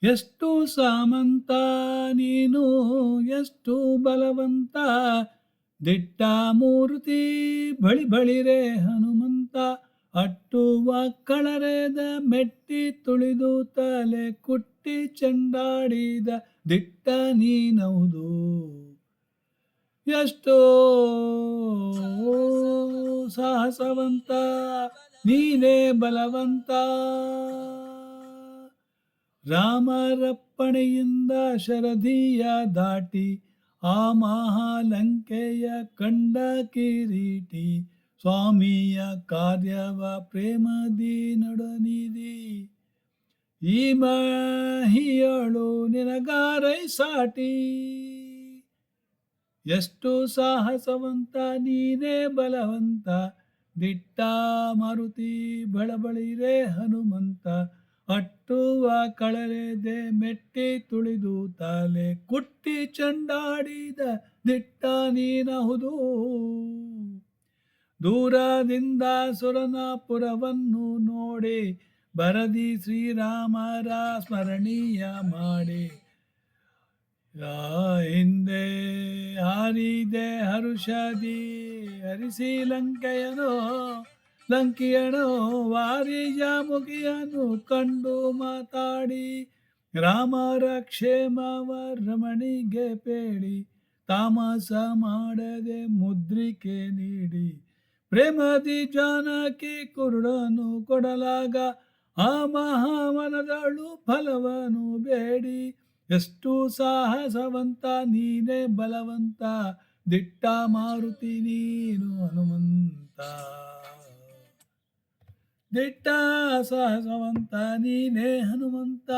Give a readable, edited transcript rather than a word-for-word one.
ಎಷ್ಟು ಸಾಮಂತ ನೀನು ಎಷ್ಟು ಬಲವಂತ ದಿಟ್ಟ ಮೂರ್ತಿ ಬಳಿ ಬಳಿರೆ ಹನುಮಂತ ಅಟ್ಟುವ ಕಳರೆದ ಮೆಟ್ಟಿ ತುಳಿದು ತಲೆ ಕುಟ್ಟಿ ಚೆಂಡಾಡಿದ ದಿಟ್ಟ ನೀನೌದು ಎಷ್ಟೋ ಸಾಹಸವಂತ ನೀನೇ ಬಲವಂತ ರಾಮರಪ್ಪಣೆಯಿಂದ ಶರದಿಯ ದಾಟಿ ಆ ಮಹಾಲಂಕೆಯ ಕಂಡ ಕಿರೀಟಿ ಸ್ವಾಮಿಯ ಕಾರ್ಯವ ಪ್ರೇಮದಿ ನಡನಿದಿ ಈ ಮಹಿಯಳು ನಿನಗಾರೈ ಸಾಟಿ ಎಷ್ಟು ಸಾಹಸವಂತ ನೀನೇ ಬಲವಂತ ದಿಟ್ಟ ಮಾರುತಿ ಬಳಬಳಿರೆ ಹನುಮಂತ ಅಟ್ಟುವ ಕಳರೆದೆ ಮೆಟ್ಟಿ ತುಳಿದು ತಲೆ ಕುಟ್ಟಿ ಚಂಡಾಡಿದ ದಿಟ್ಟ ನೀನಹುದು ದೂರದಿಂದ ಸುರನಾಪುರವನ್ನು ನೋಡಿ ಬರದಿ ಶ್ರೀರಾಮರ ಸ್ಮರಣೀಯ ಮಾಡಿ ಹಿಂದೆ ಹಾರಿದೆ ಹರುಷದಿ ಹರಿಸಿ ಲಂಕಿಯನೋ ವಾರಿಯ ಮುಗಿಯನು ಕಂಡು ಮಾತಾಡಿ ರಾಮರ ಕ್ಷೇಮವ ರಮಣಿಗೆ ಪೇಳಿ ತಾಮಸ ಮಾಡದೆ ಮುದ್ರಿಕೆ ನೀಡಿ ಪ್ರೇಮದಿ ಜಾನಕಿ ಕುರುಡನು ಕೊಡಲಾಗ ಆ ಮಹಾವನದಳು ಫಲವನು ಬೇಡಿ ಎಷ್ಟು ಸಾಹಸವಂತ ನೀನೇ ಬಲವಂತ ದಿಟ್ಟ ಮಾರುತಿ ನೀನು ಹನುಮಂತ ದಿಟ್ಟ ಸಾಹಸವಂತ ನೀನೇ ಹನುಮಂತ.